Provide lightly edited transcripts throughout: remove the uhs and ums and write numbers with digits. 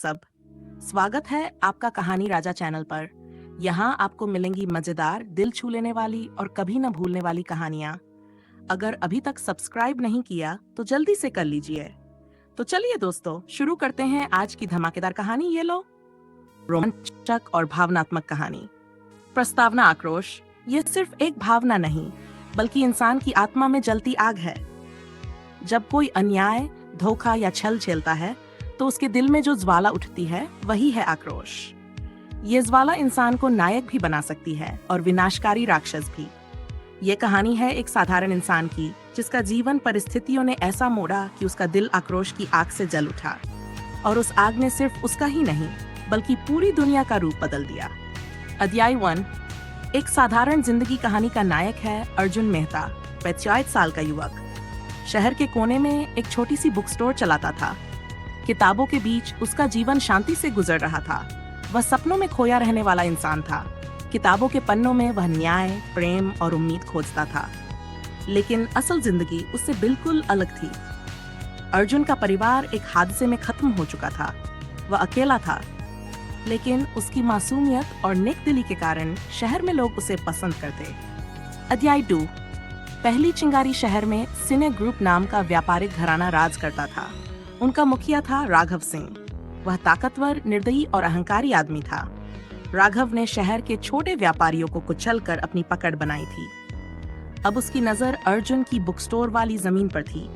सब, स्वागत है आपका कहानी राजा चैनल पर। यहाँ आपको मिलेंगी मजेदार, दिल छू लेने वाली और कभी न भूलने वाली कहानियाँ। अगर अभी तक सब्सक्राइब नहीं किया तो जल्दी से कर लीजिए। तो चलिए दोस्तों, शुरू करते हैं आज की धमाकेदार कहानी। ये लो, रोमांचक और भावनात्मक कहानी। प्रस्तावना आक्रोश। ये सिर्फ एक भावना नहीं, बल्कि इंसान की आत्मा में जलती आग है। जब कोई अन्याय, धोखा या छल झेलता है तो उसके दिल में जो ज्वाला उठती है वही है आक्रोश। ये ज्वाला इंसान को नायक भी बना सकती है और विनाशकारी राक्षस भी। ये कहानी है एक साधारण इंसान की, जिसका जीवन परिस्थितियों ने ऐसा मोड़ा कि उसका दिल आक्रोश की आग से जल उठा। और उस आग ने सिर्फ उसका ही नहीं, बल्कि पूरी दुनिया का रूप बदल दिया। अध्याय 1। एक साधारण जिंदगी कहानी का नायक है अर्जुन मेहता, 65 साल का युवक। शहर के कोने में एक छोटी सी बुक स्टोर चलाता था। किताबों के बीच उसका जीवन शांति से गुजर रहा था। वह सपनों में खोया रहने वाला इंसान था। किताबों के पन्नों में वह न्याय, प्रेम और उम्मीद खोजता था। लेकिन असल जिंदगी उससे बिल्कुल अलग थी। अर्जुन का परिवार एक हादसे में खत्म हो चुका था। वह अकेला था, लेकिन उसकी मासूमियत और नेकदिली के कारण शहर में लोग उसे पसंद करते। अध्याय 2। पहली चिंगारी शहर में सिने ग्रुप नाम का व्यापारिक घराना राज करता था। उनका मुखिया था राघव सिंह। वह ताकतवर, निर्दयी और अहंकारी आदमी था। राघव ने शहर के छोटे व्यापारियों को कुचलकर अपनी पकड़ बनाई थी। अब उसकी नजर अर्जुन की बुक स्टोर वाली जमीन पर थी।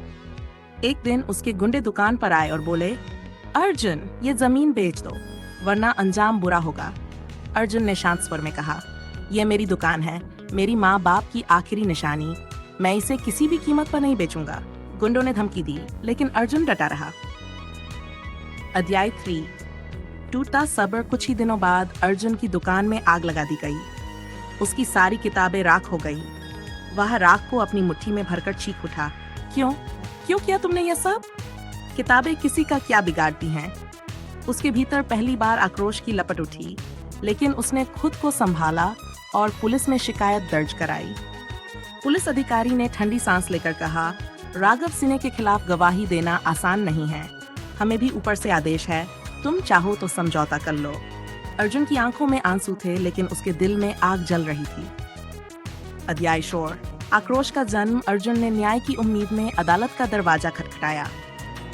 एक दिन उसके गुंडे दुकान पर आए और बोले, अर्जुन, ये जमीन बेच दो, वरना अंजाम बुरा होगा। अर्जुन ने शांत स्वर में कहा, यह मेरी दुकान है, मेरी माँ बाप की आखिरी निशानी। मैं इसे किसी भी कीमत पर नहीं बेचूंगा। गुंडों ने धमकी दी, लेकिन अर्जुन डटा रहा। अध्याय 3। टूटा सब्र। कुछ ही दिनों बाद अर्जुन की दुकान में आग लगा दी गई। उसकी सारी किताबें राख हो गई। वह राख को अपनी मुट्ठी में भरकर चीख उठा, क्यों क्यों किया तुमने ये सब? किताबें किसी का क्या बिगाड़ती हैं? उसके भीतर पहली बार आक्रोश की लपट उठी, लेकिन उसने खुद को संभाला और पुलिस में शिकायत दर्ज कराई। पुलिस अधिकारी ने ठंडी सांस लेकर कहा, राघव सिन्हा के खिलाफ गवाही देना आसान नहीं है। हमें भी ऊपर से आदेश है, तुम चाहो तो समझौता कर लो। अर्जुन की आंखों में आंसू थे, लेकिन उसके दिल में आग जल रही थी। अध्याय 4। आक्रोश का जन्म। अर्जुन ने न्याय की उम्मीद में अदालत का दरवाजा खटखटाया,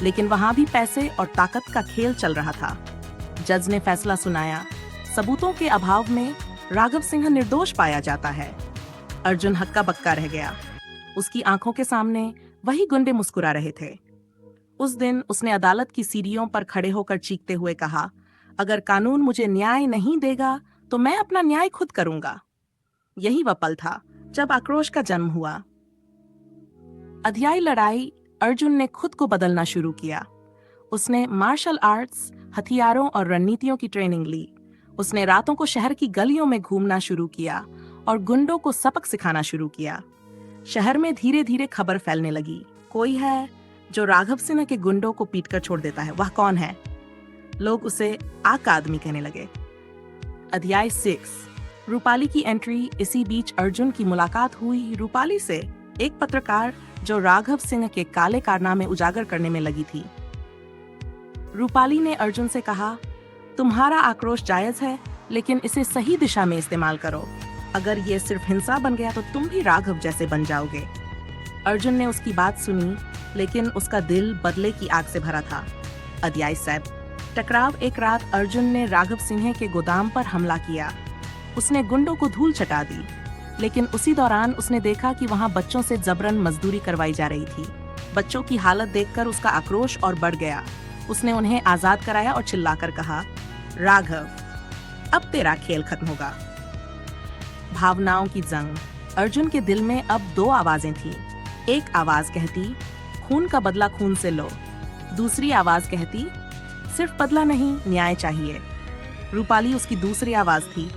लेकिन वहां भी पैसे और ताकत का खेल चल रहा था। जज ने फैसला सुनाया, सबूतों के अभाव में राघव सिंह निर्दोष पाया जाता है। अर्जुन हक्का बक्का रह गया। उसकी आंखों के सामने वही गुंडे मुस्कुरा रहे थे। उस दिन उसने अदालत की सीढ़ियों पर खड़े होकर चीखते हुए कहा, अगर कानून मुझे न्याय नहीं देगा तो मैं अपना न्याय खुद करूंगा। यही वह पल था जब आक्रोश का जन्म हुआ। अध्याय लड़ाई। अर्जुन ने खुद को बदलना शुरू किया। उसने मार्शल आर्ट्स, हथियारों और रणनीतियों की ट्रेनिंग ली। उसने रातों को शहर की गलियों में घूमना शुरू किया और गुंडों को सबक सिखाना शुरू किया। शहर में धीरे धीरे खबर फैलने लगी, कोई है जो राघव सिन्हा के गुंडों को पीटकर छोड़ देता है। वह कौन है? लोग उसे आग का आदमी कहने लगे। अध्याय 6। रूपाली की एंट्री। इसी बीच अर्जुन की मुलाकात हुई रूपाली से, एक पत्रकार जो राघव सिंह के काले कारनामे उजागर करने में लगी थी। रूपाली ने अर्जुन से कहा, तुम्हारा आक्रोश जायज है, लेकिन इसे सही दिशा में इस्तेमाल करो। अगर ये सिर्फ हिंसा बन गया तो तुम भी राघव जैसे बन जाओगे। अर्जुन ने उसकी बात सुनी, लेकिन उसका दिल बदले की आग से भरा था। अध्याय 7। टकराव। एक रात अर्जुन ने राघव सिन्हा के गोदाम पर हमला किया। उसने गुंडों को धूल चटा दी, लेकिन उसी दौरान उसने देखा कि वहां बच्चों से जबरन मजदूरी करवाई जा रही थी। बच्चों की हालत देखकर उसका आक्रोश और बढ़ गया। उसने उन्हें आजाद कराया और चिल्लाकर कहा, राघव, अब तेरा खेल खत्म होगा। भावनाओं की जंग। अर्जुन के दिल में अब दो आवाजें थीं। एक आवाज कहती, खून का बदला खून से लो। दूसरी आवाज कहती, सिर्फ बदला नहीं, न्याय चाहिए। रूपाली उसकी दूसरी आवाज थी।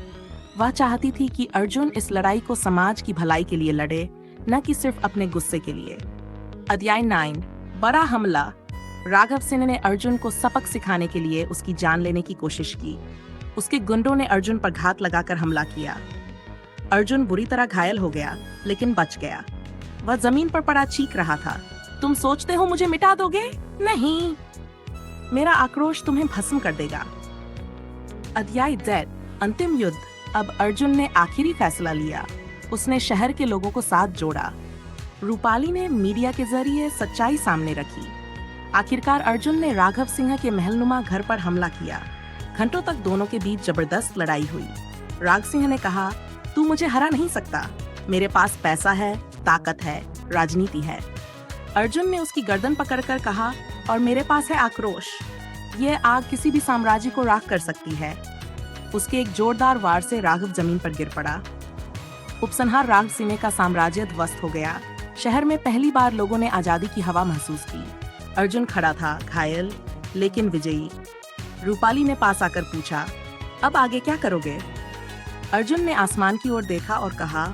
वह चाहती थी कि अर्जुन इस लड़ाई को समाज की भलाई के लिए लड़े, न कि सिर्फ अपने गुस्से के लिए। अध्याय 9। बड़ा हमला। राघव सिंह ने अर्जुन को सबक सिखाने के लिए उसकी जान लेने की कोशिश की। उसके गुंडों ने अर्जुन पर घात लगाकर हमला किया। अर्जुन बुरी तरह घायल हो गया, लेकिन बच गया। वह जमीन पर पड़ा चीख रहा था, तुम सोचते हो मुझे मिटा दोगे? नहीं। मेरा आक्रोश तुम्हें भस्म कर देगा। अध्याय Z, अंतिम युद्ध। अब अर्जुन ने आखिरी फैसला लिया। उसने शहर के लोगों को साथ जोड़ा। रूपाली ने मीडिया के जरिए सच्चाई सामने रखी। आखिरकार अर्जुन ने राघव सिंह के महलनुमा घर पर हमला किया। घंटों तक दोनों के बीच जबरदस्त लड़ाई हुई। राघव सिंह ने कहा, तू मुझे हरा नहीं सकता। मेरे पास पैसा है, ताकत है, राजनीति है। अर्जुन ने उसकी गर्दन पकड़कर कहा, और मेरे पास है आक्रोश। ये आग किसी भी साम्राज्य को राख कर सकती है। उसके एक जोरदार वार से राघव जमीन पर गिर पड़ा। उपसंहार राघव सिंह का साम्राज्य ध्वस्त हो गया। शहर में पहली बार लोगों ने आजादी की हवा महसूस की। अर्जुन खड़ा था, घायल लेकिन विजयी। रूपाली ने पास आकर पूछा, अब आगे क्या करोगे? अर्जुन ने आसमान की ओर देखा और कहा,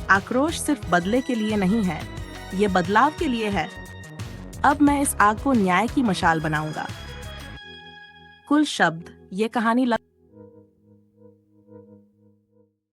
आक्रोश सिर्फ बदले के लिए नहीं है, ये बदलाव के लिए है। अब मैं इस आग को न्याय की मशाल बनाऊंगा। कुल शब्द, ये कहानी